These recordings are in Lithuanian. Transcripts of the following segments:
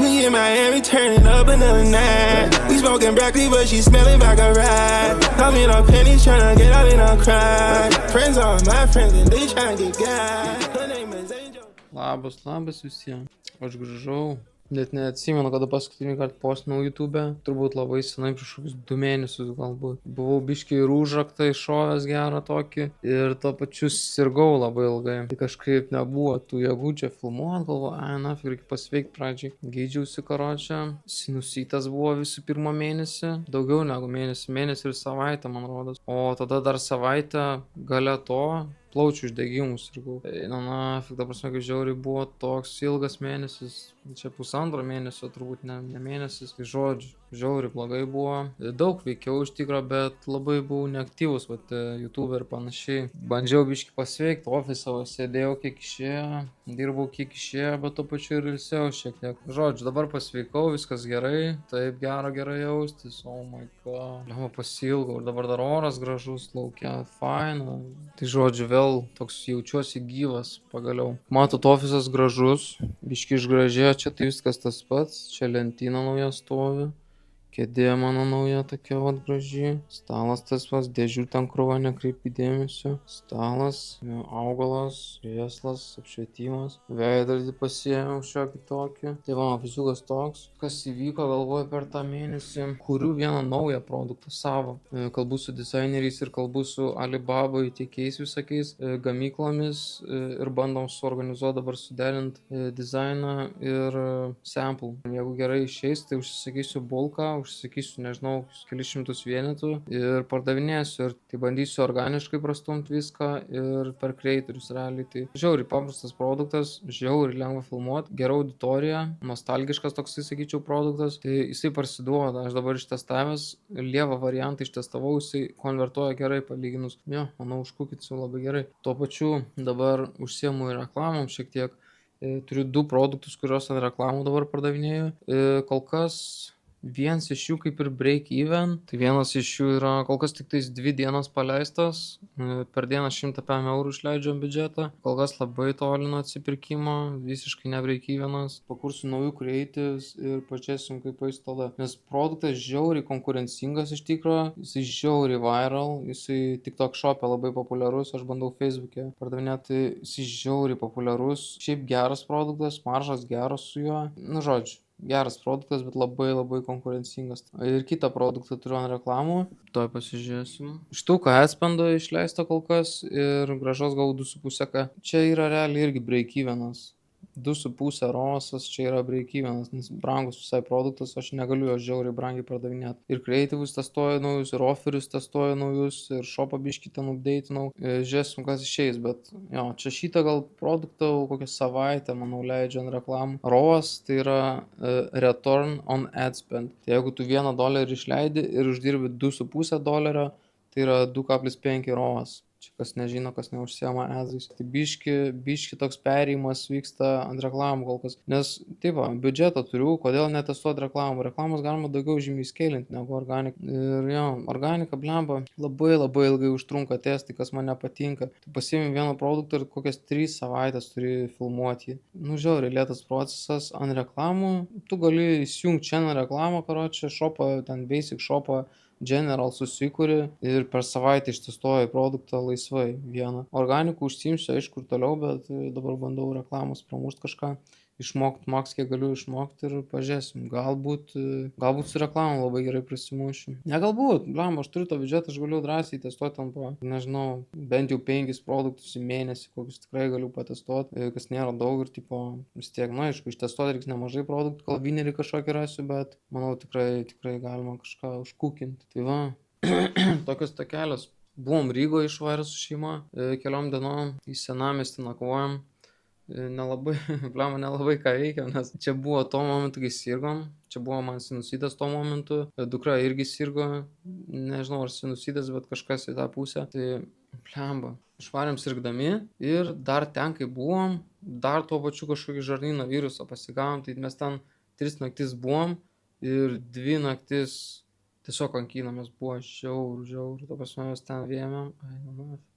We in Miami, turning up another night. We smoking broccoli, but she smelling like a ride. I'm in her panties, tryna get out in her cry. Friends are my friends, and they tryna get guys. Her name is Angel. Labas visiems. Aš grįžau. Net neatsimenu, kada paskutinį kartą postinau YouTube. Turbūt labai senai, prieš kokius 2 mėnesius galbūt. Buvau biškiai rūžaktą iššovęs gerą tokį. Ir tuo pačiu sirgau labai ilgai. Tai kažkaip nebuvo tų jėgų čia filmuot. Galvoju, nafig, reikia pasveikti pradžiai. Gydžiausi karočią. Sinusitas buvo visų pirmą mėnesį. Daugiau negu mėnesį ir savaitę, man rodos. O tada dar savaitę gale to plaučių uždegimus sirgau. Nafig, ta prasme, kai žiauriai buvo toks ilgas mėnesis. Čia 1,5 mėnesio, turbūt ne mėnesis. Tai žodžiu, žiauriai blogai buvo. Daug veikiau iš tikro, bet labai buvau neaktyvus, YouTube ir panašiai. Bandžiau biškį pasveikti, ofisą sėdėjau kiek išėjo, dirbau kiek išėjo, bet to pačiu ir ilsėjau šiek tiek. Žodžiu, dabar pasveikau, viskas gerai, taip gerai jaustis, oh my god. Liama pasilgau ir dabar dar oras gražus laukia, faina. Tai žodžiu, vėl toks jaučiuosi gyvas pagaliau. Matot, ofisas gražus, biškį išgražėjo, čia tai viskas tas pats, čia lentyna nauja stovi. Kėdė mano nauja tokia vat graži. Stalas tas pats, dėžių ten krūva, nekreipi dėmesio. Stalas, augalas, krėslas, apšvietimas. Veidrodį pasiėmiau šiokį tokį. Tai va, ofisiukas toks. Kas įvyko, galvoju, per tą mėnesį. Kuriu vieną naują produktą savo. Kalbu su dizaineriais ir kalbu su Alibaba įteikiais visokiais gamyklomis ir bandom suorganizuoti dabar suderinti dizainą ir sample. Jeigu gerai išeis, tai užsisakysiu bulką, užsisakysiu, nežinau, kelis šimtus vienetų ir pardavinėsiu. Ir tai bandysiu organiškai prastumti viską ir per creatorius realiai. Tai žiauriai paprastas produktas, žiauriai lengva filmuoti, gera auditorija, nostalgiškas toksai, sakyčiau, produktas. Tai jisai parsiduoda. Aš dabar ištestavęs, lievą variantą ištestavau, jisai konvertuoja gerai palyginus. Jo, manau, užkukit labai gerai. Tuo pačiu dabar užsiemu ir reklamom šiek tiek. Turiu 2 produktus, kuriuos ant reklamų dabar pardavinėju. Kol kas vienas iš jų kaip ir break even, tai vienas iš jų yra kol kas tik tais 2 dienas paleistas, per dieną 105 eurų išleidžiam biudžetą, kol kas labai toli nuo atsipirkimo, visiškai ne break evenas, pakursiu naujų creatives ir pažiūrėsim kaip eis tada, nes produktas žiauriai konkurencingas iš tikro, jisai žiauriai viral, jisai TikTok shop'e labai populiarus, aš bandau Facebook'e pardavinėti, jisai žiauriai populiarus, šiaip geras produktas, maržas geros su juo, nu žodžiu. Geras produktas, bet labai konkurencingas. Ir kitą produktą turiu ant reklamų. Tuoj pasižiūrėsim. Štuka atspendo išleista kol kas ir gražos gal 2,5. Čia yra realiai irgi break evenas. 2,5 rosas čia yra break evenas, nes brangus visai produktas, aš negaliu jo žiauriai brangiai pardavinėti. Ir creativus testuoju naujus, ir offerius testuoju naujus, ir shopą biškį ten updatinau. Žiūrėsim, kas išeis, bet jo, čia šitą gal produktą kokią savaitę, manau, leidžia ant reklamų. ROAS tai yra Return on Ad Spend. Tai jeigu tu $1 išleidi ir uždirbi $2,5, tai yra 2,5 ROAS. Čia kas nežino, kas neužsiema adsais. Tai biški toks perėjimas vyksta ant reklamų kol kas. Nes, taip va, biudžetą turiu, kodėl netestuoti reklamų. Reklamos galima daugiau žymiai skailinti negu organika. Ir jo, organika, blemba, labai ilgai užtrunka testai, kas man nepatinka. Tu pasiimi vieną produktą ir kokias 3 savaitės turi filmuoti jį. Nu, žiauriai lėtas procesas ant reklamų. Tu gali įsijungti čia ant reklamą, karočią, shopą, ten basic shopą, General susikuri ir per savaitę ištestuoju produktą laisvai vieną. Organikų užsiimsiu, aišku, ir toliau, bet dabar bandau reklamos pramušti kažką, išmokti maks, kiek galiu išmokti ir pažiūrėsim. Galbūt su reklamu labai gerai prasimušiu. Ne galbūt, aš turiu tą biudžetą, aš galiu drąsiai testuoti ant po, nežinau, bent jau 5 produktus į mėnesį, kokius tikrai galiu patestuoti, kas nėra daug ir tipo vis tiek, nu aišku, ištestuoti reiks nemažai produktų, kol vinerį kažkokį rasiu, bet manau tikrai galima kažką užkukinti. Tai va, tokios takelios. Buvom Rygoje išvarę su šeima, keliom dienom į senamiestį nakvojom. Nelabai ką veikiam, nes čia buvo tuo momentu, kai sirgom, čia buvo man sinusitas tuo momentu, dukra irgi sirgo, nežinau ar sinusitas, bet kažkas į tą pusę, tai išvarėm sirgdami ir dar ten, kai buvom, dar tuo pačiu kažkokį žarnyno virusą pasigavom, tai mes ten 3 naktis buvom ir 2 naktis Tiesiog kankinamės, buvo žiauru, ta prasme mes ten vėmėm,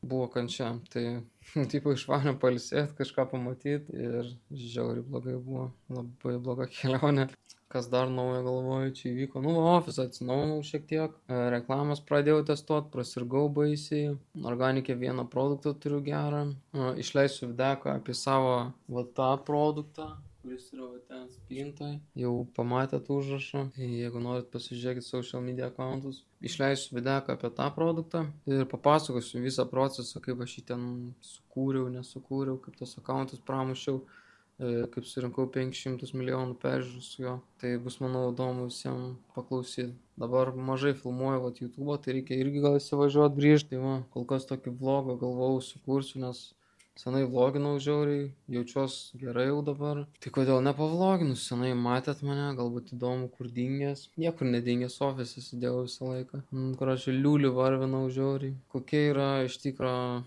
buvo kančia, tai tipo išvarėm pailsėt, kažką pamatyt ir žiauriai blogai buvo, labai bloga kelionė. Kas dar naujo galvoju, čia įvyko, ofisą atsinaujinau šiek tiek, reklamas pradėjau testuot, prasirgau baisiai, organikė vieną produktą turiu gerą, išleisiu videką apie savo tą produktą, kuris yra ten spintoj, jau pamatėt užrašą, jeigu norit pasižiūrėkit social media accountus, išleisiu videką apie tą produktą ir papasakosiu visą procesą, kaip aš jį ten sukūriau, nesukūriau, kaip tos accountus pramušiau, kaip surinkau 500 milijonų peržiūrų su jo, tai bus manau įdomu visiems paklausyti. Dabar mažai filmuoju YouTube'o, tai reikia irgi gal įsivažiuoti grįžti, tai kol kas tokį vlogą galvojau sukursiu, nes senai vloginau žiauriai, jaučiuosi gerai jau dabar. Tai kodėl nepavloginus, senai matėt mane, galbūt įdomu, kur dingęs. Niekur nedingęs, ofise sėdėjau visą laiką. Aš liūlių varvinau žiauriai. Kokia yra iš tikro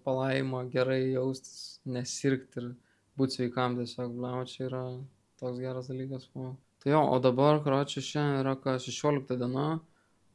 palaima gerai jaustis, nesirgti ir būti sveikam tiesiog, čia yra toks geras dalykas. Tai jo, o dabar, šiandien yra 16 diena.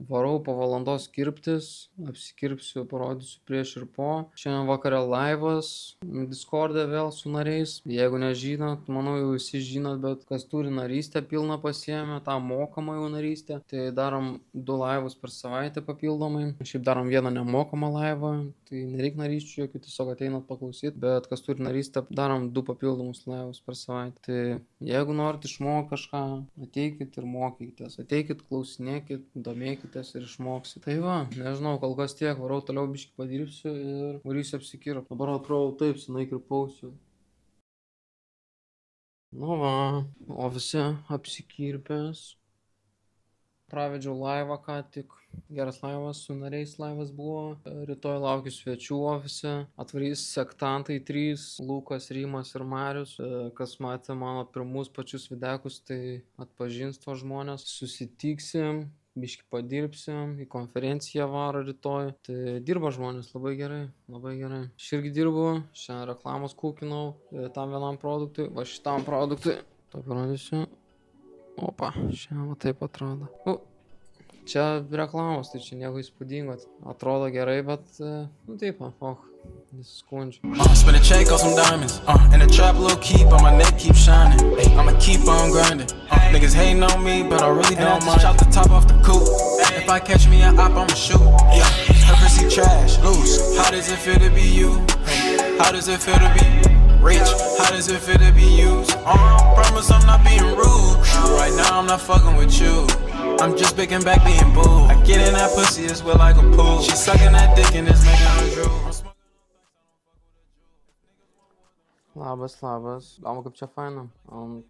Varau po valandos kirptis, apsikirpsiu, parodysiu prieš ir po. Šiandien vakare laivas, Discord'e vėl su nariais. Jeigu nežinot, manau jau visi žinot, bet kas turi narystę pilną pasiėmę, tą mokamą jau narystę, tai darom 2 laivus per savaitę papildomai. Šiaip darom vieną nemokamą laivą, tai nereik narysčių jokių, tiesiog ateinat paklausyti, bet kas turi narystę, darom 2 papildomus laivus per savaitę. Tai jeigu norit išmokti kažką, ateikit ir mokykitės, ateikit, klausinėkit, domėkit ir išmoksi. Tai va, nežinau, kol kas tiek, varau toliau biškį padirbsiu ir varysiu apsikirpt. Dabar atrodo taip, senai kirpausiu. Ofise apsikirpęs. Pravedžiau laivą ką tik. Geras laivas, su nariais laivas buvo. Rytoj laukiu svečių ofise. Atvarys sektantai 3, Lukas, Rimas ir Marius. Kas matė mano pirmus pačius videkus, tai atpažins to žmonės. Susitiksim. Biškį padirbsim, į konferenciją varo rytoj. Tai dirba žmonės labai gerai, labai gerai. Aš irgi dirbu, šiandien reklamos kūkinau tam vienam produktui, va šitam produktui. To parodysiu. Opa, šiandien taip atrodo. Čia reklamos, tai čia nieko įspūdingo. Atrodo gerai, bet, taip, nesiskundžiu. Spin a check on some diamonds, and a trap little keep on my neck keep shining. I'ma keep on grinding. Niggas hating on me, but I really don't mind. Chop the top off the coupe. If I catch me a op, I'ma shoot. Yeah, her pussy trash, loose. How does it feel to be you? How does it feel to be rich? How does it feel to be used? Promise I'm not being rude. Right now I'm not fucking with you. I'm just picking back being boo. I get in that pussy as well like a pool. She sucking that dick and it's making her drool. Labas. Galvo kaip čia faina. Ant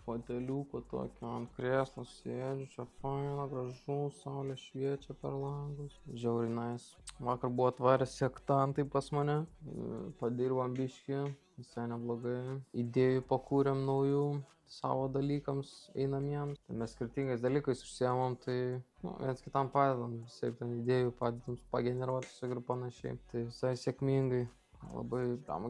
foteliuko tokio, ant krėslo sėdžiu, čia faina, gražu, saulė šviečia per langus. Žiauriai nice. Vakar buvo atvarę sektantai pas mane. Padirbam biškį, visai neblogai. Idėjų pakūrėm naujų savo dalykams einamiems. Tai mes skirtingais dalykais užsiemam, tai viens kitam padedam, visai ten idėjų padedam pageneruoti ir panašiai. Tai visai sėkmingai. Labai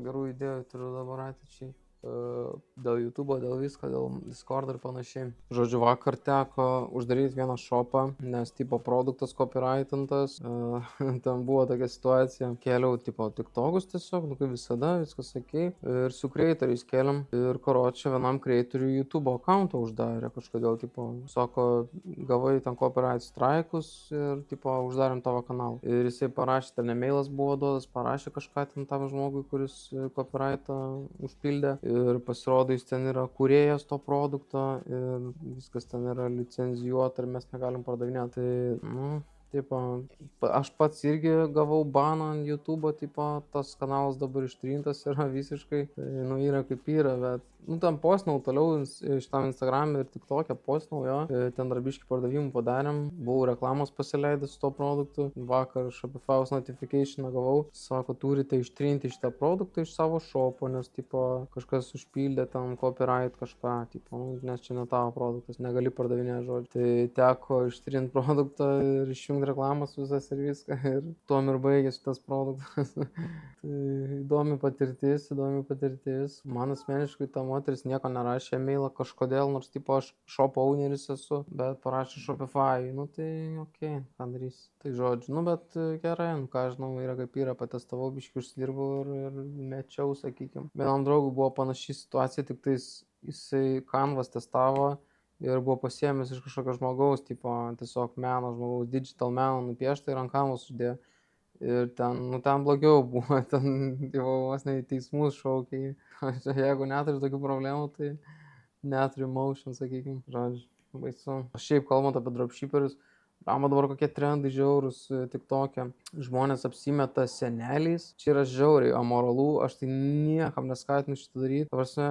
gerų idėjų turiu dabar ateičiai. Dėl YouTube'o, dėl visko, dėl Discord'o ir panašiai. Žodžiu, vakar teko uždaryti vieną shopą, nes tipo produktas copyrightintas. Ten buvo tokia situacija. Kėliau tipo TikTokus tiesiog, kaip visada, viskas okei. Ir su creatoriais kėliam. Ir vienam creatoriui YouTube'o accountą uždarė kažkodėl, tipo, sako, gavai ten copyright strike'us ir tipo uždarėm tavo kanalą. Ir jisai parašė, ten e-mailas buvo duotas, parašė kažką ten tam žmogui, kuris copyrightą užpildė. Ir pasirodo, jis ten yra kūrėjas to produkto ir viskas ten yra licenzijuota ir mes negalim pardavinėti. Tai, tipo, aš pats irgi gavau baną ant YouTube'o, tipo, tas kanalas dabar ištrintas yra visiškai. Tai, yra kaip yra, bet ten postinau toliau šitam Instagram'e ir TikTok'e postinau jo. Ten dar biškį pardavimų padarėm. Buvau reklamos pasileidęs su to produktu. Vakar Shopify'aus notificationą gavau. Sako, turite ištrinti šitą produktą iš savo shopo, nes tipo kažkas užpildė ten copyright kažką, tipo, nes čia ne tavo produktas, negali pardavinėti žodžiu. Tai teko ištrinti produktą ir išjungti ten reklamos visas ir viską ir tuom ir baigėsi tas produktas. Tai įdomi patirtis. Man asmeniškai ta moteris nieko nerašė e-mailą kažkodėl, nors tipo aš shop owneris esu, bet parašė Shopify, nu tai okei, ką darysi. Tai žodžiu, nu bet gerai, nu ką žinau, yra kaip yra, patestavau, biškį užsidirbau ir mečiau, sakykim. Vienam draugui buvo panaši situacija, tik tais jisai Canvas testavo ir buvo pasiėmęs iš kažkokio žmogaus, tipo tiesiog meno žmogaus, digital meno nupiešta ir ant Canvas uždėjo. Ir ten, nu ten blogiau buvo, ten vos ne į teismus šaukiai. Jeigu neturi tokių problemų, tai neturi motion, sakykim. Žodžiu, baisu. Šiaip kalbant apie dropshipperius, dabar kokie trendai žiaurūs TikTok'e. Žmonės apsimeta seneliais. Čia yra žiauriai amoralu, aš tai niekam neskatinu šitą daryti. Ta prasme,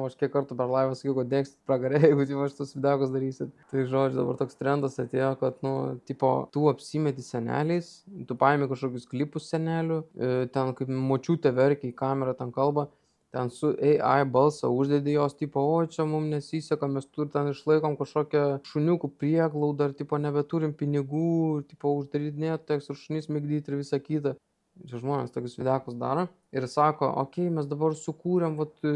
aš kiek kartų per laivą sakiau, kad dėksit pragarė, jeigu jūs šitus videokus darysit. Tai žodžiu, dabar toks trendas atėjo, kad, nu, tipo, tu apsimeti seneliais, tu paimi kažkokius klipus senelių, ten kaip močiutė verkia į kamerą, ten kalba. Ten su AI balsą uždėdė jos, tipo, o čia mums nesiseka, mes ten išlaikom kažkokią šuniukų prieglaudą, ir tipo nebeturim pinigų, tipo uždarinėt teks ir šunis migdyti ir visą kitą. Čia žmonės tokius videokus daro ir sako, okei, mes dabar sukūrėm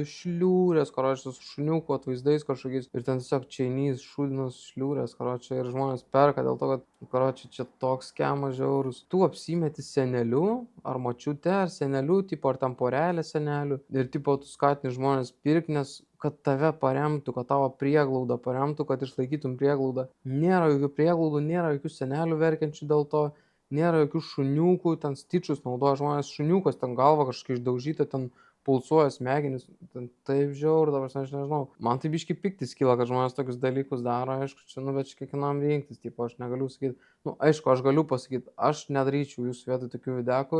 šliūrės, karočią, su šuniukų atvaizdais kažkokiais ir ten tiesiog čeinys, šūdinos šliūrės, karočią, ir žmonės perka dėl to, kad, karočią, čia toks skemas žiaurus. Tu apsimeti seneliu ar močiute ar seneliu, tipo, ar tam porelė seneliu ir tipo tu skatini žmonės pirkti, nes kad tave paremtų, kad tavo prieglaudą paremtų, kad išlaikytum prieglaudą. Nėra jokių prieglaudų, nėra jokių senelių verkiančių dėl to. Nėra jokių šuniukų, ten stičius naudoja žmonės, šuniukas, ten galva kažkaip išdaužyta, ten pulsuoja smegenis, ten taip žiauru, dabar aš nežinau. Man tai biški piktis kyla, kad žmonės tokius dalykus daro, aišku, čia, nu, bet čia kiekvienam rinktis, tipo, aš negaliu sakyti, nu, aišku, aš galiu pasakyti, aš nedaryčiau jūsų vietoj tokių videokų,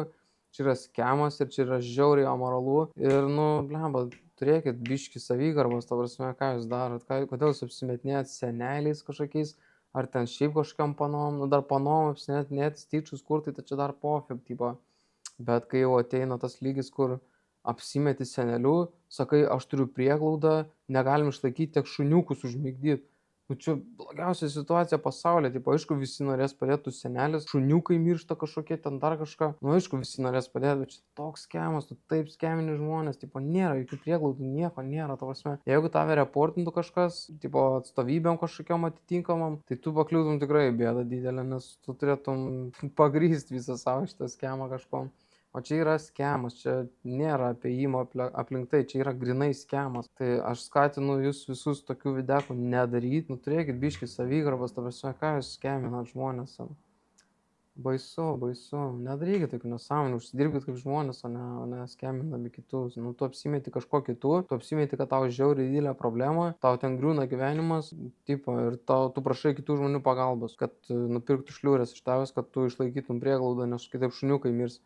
čia yra skemas ir čia yra žiauriai amoralu ir, nu, blemba, turėkit biški savigarbos, ta prasme, ką jūs darot, kodėl jūs apsimetinėjat seneliais kažkokiais, ar ten šiaip kažkiam panom, nu dar panom apsimetinėt stičius kur, tai čia dar pofib, tipo. Bet kai jau ateina tas lygis, kur apsimeti seneliu, sakai, aš turiu prieglaudą, negalim išlaikyti, tiek šuniukus užmigdyti. Nu čia blogiausia situacija pasaulyje, tipo, aišku, visi norės padėti, tu senelis, šuniukai miršta kažkokie, ten dar kažką, nu aišku, visi norės padėti, bet čia toks skemas, tu taip skemini žmonės, tipo, nėra jokių prieglaudų, nieko nėra, ta prasme. Jeigu tave reportintų kažkas, tipo, atstovybėm kažkokiam atitinkamam, tai tu pakliūtum tikrai bėdą didelę, nes tu turėtum pagrįsti visą savo šitą skemą kažkom. O čia yra skemas, čia nėra apėjimo aplink tai, čia yra grinai skemas. Tai aš skatinu jūs visus tokių videokų nedaryti, nu turėkit biškį savigarbos, ta prasme, ką jūs skeminat žmonės. Baisu, nedarykit tokių nesąmonių, užsidirbkit kaip žmonės, o ne skeminami kitus. Nu tu apsimeti kažko kitu, tu apsimeti, kad tau žiauriai didelė problema, tau ten griūna gyvenimas, tipo, ir tu prašai kitų žmonių pagalbos, kad nupirktų šliūrės iš tavęs, kad tu išlaikytum prieglaudą, nes kitaip šuniukai mirs.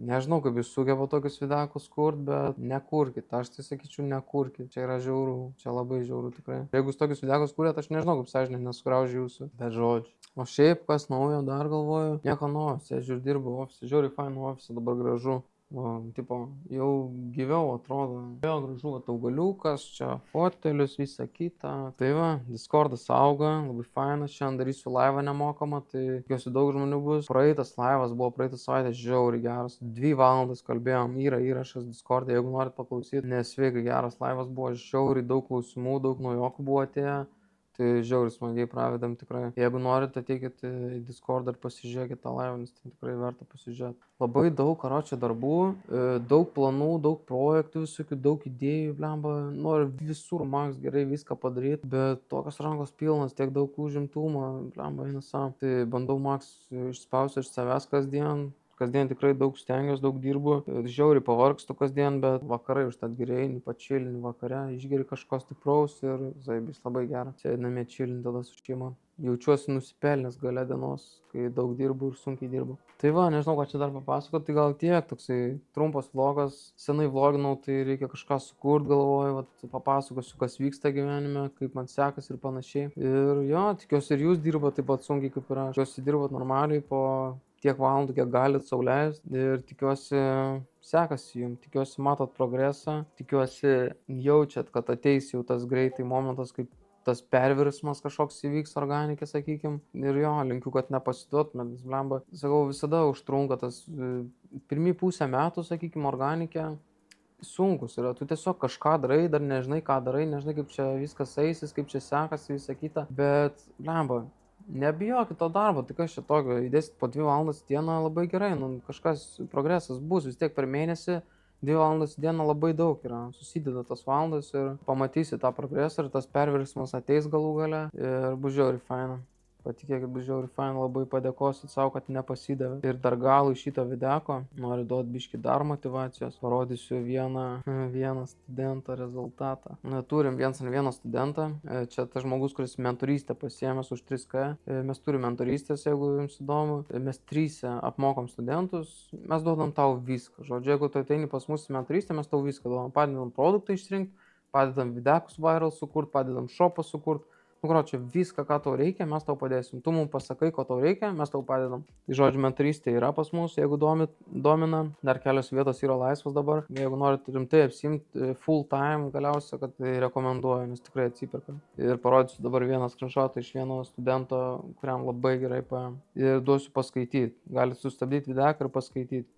Nežinau, kaip jūs sugeba tokius videokus kurt, bet nekurkit, aš tai sakyčiau nekurkit, čia yra žiauru, čia labai žiauru tikrai. Jeigu jūs tokius videokus kūrėt, aš nežinau, kaip sąžinė nesugraužė jūsų, bet žodžiu. O šiaip, kas naujo dar galvoju, nieko naujo, sėdžiu ir dirbu ofise, žiauriai fainu ofise, dabar gražu. O, tipo, jau gyviau atrodo, vėl gražu, augaliukas, čia fotelius, visa kita. Tai va, Discordas auga, labai fainas, šiandien darysiu laivą nemokamą, tai tikiuosi daug žmonių bus. Praeitas laivas buvo praeitą savaitę žiauriai geras, 2 valandas kalbėjom, yra įrašas Discord'e, jeigu norit paklausyti, nes sveikai geras laivas buvo, žiauriai daug klausimų, daug naujokų buvo atėję. Tai žiauriai smagiai pravedam tikrai. Jeigu norite, ateikit į Discord ir pasižiūrėkit tą laivą, nes tai tikrai verta pasižiūrėti. Labai daug karočią darbų, daug planų, daug projektų visokių, daug idėjų, blemba. Noriu visur max gerai viską padaryti, bet tokios rankos pilnas, tiek daug užimtumo, blemba, eina savo. Tai bandau max išspausti iš savęs kasdien. Kasdien tikrai daug stengiuosi, daug dirbu, žiauriai pavargstu kasdien, bet vakarai užtat gerai, pačilini vakare, išgeri kažko stipraus ir zaibis labai gera. Sėdi namie čilini tada su šeima. Jaučiuosi nusipelnęs gale dienos, kai daug dirbu ir sunkiai dirbu. Tai va, nežinau, ką čia dar papasakoti, tai gal tiek, toksai trumpas vlogas. Senai vloginau, tai reikia kažką sukurt, galvoju, papasakosiu, kas vyksta gyvenime, kaip man sekasi ir panašiai. Ir jo, tikiuosi ir jūs dirbat taip pat sunkiai kaip ir aš. Tikiuosi dirbat normaliai po tiek valandų, kiek galit sau leist ir tikiuosi sekasi jums, tikiuosi matot progresą, tikiuosi jaučiat, kad ateis jau tas greitai momentas, kaip tas pervirsmas kažkoks įvyks organikė, sakykim. Ir jo, linkiu, kad nepasiduotumėt, nes blemba, sakau, visada užtrunka tas pirmį pusę metų, sakykim, organikė. Sunkus yra, tu tiesiog kažką darai, dar nežinai, ką darai, nežinai, kaip čia viskas eisis, kaip čia sekasi, visą kitą, bet, blemba, nebijokit to darbo, tai kas čia tokio, įdėsit po 2 valandas į dieną labai gerai, nu, kažkas progresas bus, vis tiek per mėnesį 2 valandas į dieną labai daug yra, susideda tas valandas ir pamatysi tą progresą ir tas perversmas ateis galų gale ir bus žiauriai faina. Patikėkit, bus žiauriai faina, labai padėkosit savo, kad nepasidavė. Ir dar galų šito videko noriu duoti biškį dar motivacijos. Parodysiu vieną studentą rezultatą. Turim 1-1 studentą. Čia tas žmogus, kuris mentorystę pasiėmęs už 3K. Mes turim mentorystės, jeigu jums įdomu. Mes 3 apmokom studentus. Mes duodam tau viską. Žodžiu, jeigu tu ateini pas mus į mentorystę, mes tau viską duodam. Padedam produktą išrinkti, padedam videkus viral sukurt, padedam shopą sukurt. Nu, gročiau, viską, ką tau reikia, mes tau padėsim. Tu mums pasakai, ko tau reikia, mes tau padedam. Tai žodžiu, mentorystė yra pas mus, jeigu domina. Dar kelios vietos yra laisvas dabar. Jeigu norit rimtai apsimti full time, galiausiai, kad tai rekomenduoju, nes tikrai atsiperka. Ir parodysiu dabar vieną screenshotą iš vieno studento, kuriam labai gerai paėm. Ir duosiu paskaityti. Galite sustabdyti videką ir paskaityti.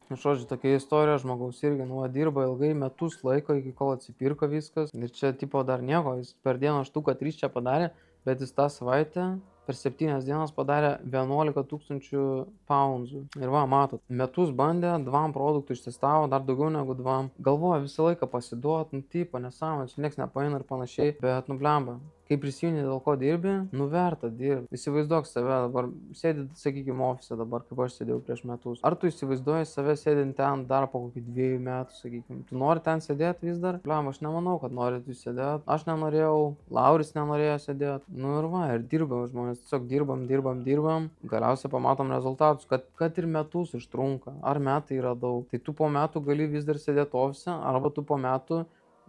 Žodžiu, tokia istorija, žmogaus irgi, dirba ilgai, metus laiko, iki kol atsipirko viskas. Ir čia, tipo, dar nieko, jis per dieną štuką 3 čia padarė, bet jis tą savaitę per 7 dienas padarė 11 000 poundsų. Ir va, matot, metus bandė, 2 produktų ištestavo, dar daugiau negu 2. Galvoja visą laiką pasiduot, tipo, nesąmonė, čia nieks nepaina ir panašiai, bet, blemba. Kai prisimeni, dėl ko dirbi, verta dirbti. Įsivaizduok save dabar, sėdi, sakykime, ofise dabar, kaip aš sėdėjau prieš metus. Ar tu įsivaizduoji save sėdint ten dar po kokį 2 metų, sakykime. Tu nori ten sėdėti vis dar? Blam, aš nemanau, kad nori tu sėdėti. Aš nenorėjau, Lauris nenorėjo sėdėti. Ir va, ir dirbam žmonės, tiesiog dirbam. Galiausiai pamatom rezultatus, kad ir metus užtrunka. Ar metai yra daug. Tai tu po metų gali vis dar sėdėti ofise, arba tu po metų,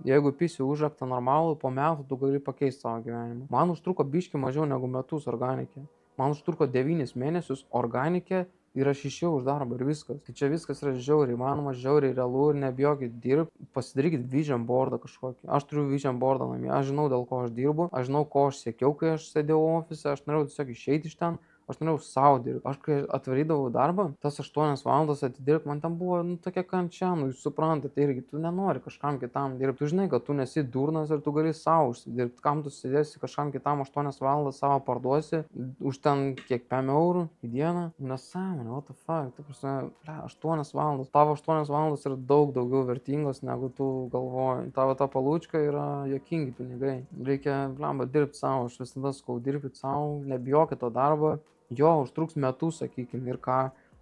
jeigu pisi užraktą normalų, po metų tu gali pakeisti savo gyvenimą. Man užtruko biški mažiau negu metus organikė. Man užtruko 9 mėnesius organikė ir aš išėjau už darbą ir viskas. Tai čia viskas yra žiauriai įmanoma, žiauriai realu ir nebijokit dirbti. Pasidarykit vision boardą kažkokį. Aš turiu vision boardą namie, aš žinau, dėl ko aš dirbu, aš žinau, ko aš siekiau, kai aš sėdėjau ofise, aš norėjau tiesiog išeiti iš ten. Aš norėjau savo dirbti. Aš kai atvarydavau darbą, tas 8 valandas atidirbti, man ten buvo tokia kančia, jūs suprantate, irgi tu nenori kažkam kitam dirbti. Tu žinai, kad tu nesi durnas ir tu gali savo užsidirbti. Kam tu sėdėsi kažkam kitam 8 valandas savo parduosi už ten kiek 5 eurų į dieną? Nesąmonė, what the fuck. Ta prasme, 8 valandas. Tavo 8 valandas yra daug daugiau vertingos, negu tu galvoji. Tavo ta palūčka yra juokingi pinigai. Reikia, dirbti savo. Aš visada sakau, dirbti savo, nebijokit to darbo. Jo, užtruks metus, sakykime, ir ką.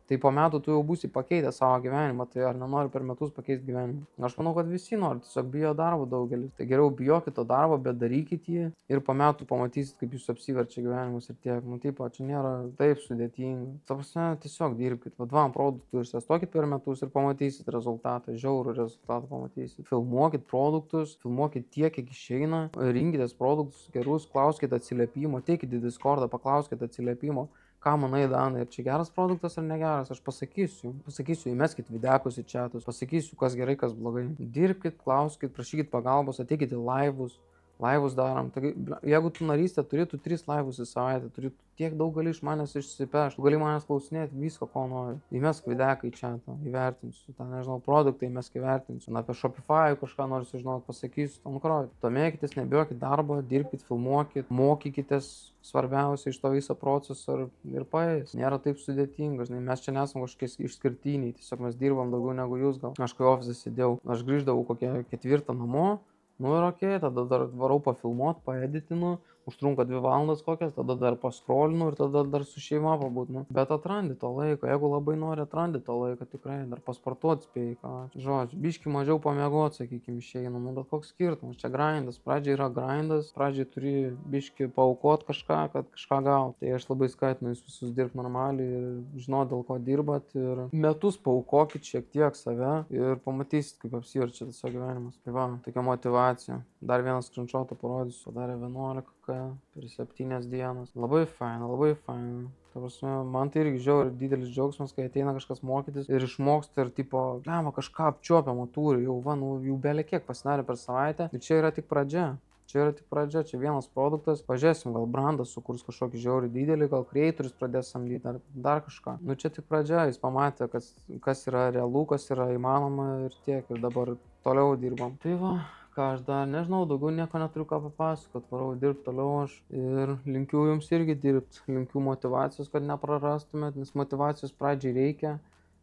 Tai po metų tu jau būsi pakeitę savo gyvenimą, tai ar nenori per metus pakeisti gyvenimą? Aš manau, kad visi nori, tiesiog bijo darbo daugelis. Tai geriau bijokit to darbo, bet darykit jį ir po metų pamatysit, kaip jūs apsiverčia gyvenimus ir tiek. Tipo, čia nėra taip sudėtinga. Ta prasme, tiesiog dirbkit. 2 produktų ištestuokit per metus ir pamatysit rezultatą, žiaurų rezultatą pamatysit. Filmuokit produktus, filmuokit tiek, kiek išeina, rinkitės produktus gerus, klauskit atsiliepimo, teikit į Discordą, paklauskit atsiliepimo. Ką manai, Danai, ar čia geras produktas ar negeras, aš pasakysiu, įmeskit videkus į chatus, pasakysiu, kas gerai, kas blogai. Dirbkit, klauskit, prašykit pagalbos, ateikit į laivus darom. Tai, jeigu tu narystę turi, tu 3 laivus į savaitę, turi tiek daug gali iš manęs išsipešti, gali manęs klausinėti visko, ko nori. Įmesk videką į chatą, įvertinsiu, ten nežinau, produktai įmesk įvertinsiu, apie Shopify kažką noriu sužinoti, pasakysiu, tam kroj. Domėkitės, nebijokit darbo, dirbkit, filmuokit, mokykitės, svarbiausia iš to viso proceso ir paės. Nėra taip sudėtinga, žinai, mes čia nesam kažkokie išskirtiniai, tiesiog mes dirbam daugiau negu jūs gal. Aš kai ofise sėdėjau, aš grįždavau kokią 4 namo, ir okei, tada dar varau pafilmuot, paeditinu, užtrunka 2 valandas kokias, tada dar paskrolinu ir tada dar su šeima pabūt, Bet atrandi to laiko, jeigu labai nori, atrandi to laiko, tikrai dar pasportuot spėjai, ką. Žodžiu, biški mažiau pamiegot, sakykime, išeina, bet koks skirtumas, čia grindas, pradžiai yra grindas, pradžiai turi biški paaukot kažką, kad kažką gaut. Tai aš labai skatinu jūs visus dirbti normaliai ir žinot, dėl ko dirbat ir metus paaukokit šiek tiek save ir pamatysit, kaip apsiverčia tas gyvenimas. Tai va, tokia motyvacija. Dar vieną screenshotą parodysiu, padarė 11 per 7 dienas. Labai faina. Ta prasme, man tai irgi žiauriai didelis džiaugsmas, kai ateina kažkas mokytis ir išmoksta ir tipo, kažką apčiuopiamo turi, jau bele kiek pasidarė per savaitę. Ir čia yra tik pradžia. Čia yra tik pradžia, čia vienas produktas, pažiūrėsim, gal brandas sukurs kažkokį žiaurį didelį, gal creatorius pradės samdyti ar dar kažką. Nu čia tik pradžia, jis pamatė, kas yra realu, kas yra įmanoma ir tiek, ir dabar toliau dirbam. Tai va, ką aš dar nežinau, daugiau nieko neturiu ką papasakot, varau dirbti toliau aš ir linkiu jums irgi dirbti, linkiu motyvacijos, kad neprarastumėt, nes motyvacijos pradžiai reikia,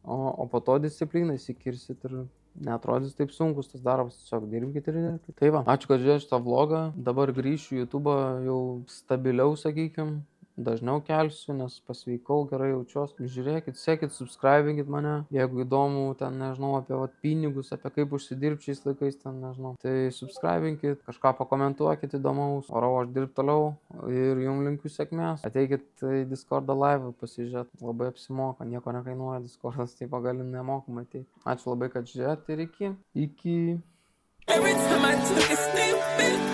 o po to discipliną įsikirsit ir neatrodys taip sunkus tas darbas, tiesiog dirbkit ir dirbkit. Tai va, ačiū, kad žiūrėjote šitą vlogą, dabar grįšiu į YouTube jau stabiliau, sakykim, dažniau kelsiu, nes pasveikau, gerai jaučiuosi. Žiūrėkit, sekit, subscribinkit mane, jeigu įdomu, ten nežinau, apie pinigus, apie kaip užsidirbti šiais laikais, ten nežinau. Tai subscribinkit, kažką pakomentuokit įdomaus, varau aš dirbti toliau ir jums linkiu sėkmės. Ateikit į Discordą live pasižiūrėti, labai apsimoka, nieko nekainuoja Discordas, tai gali nemokamai ateiti. Ačiū labai, kad žiūrėjote ir iki. Every time I took a step back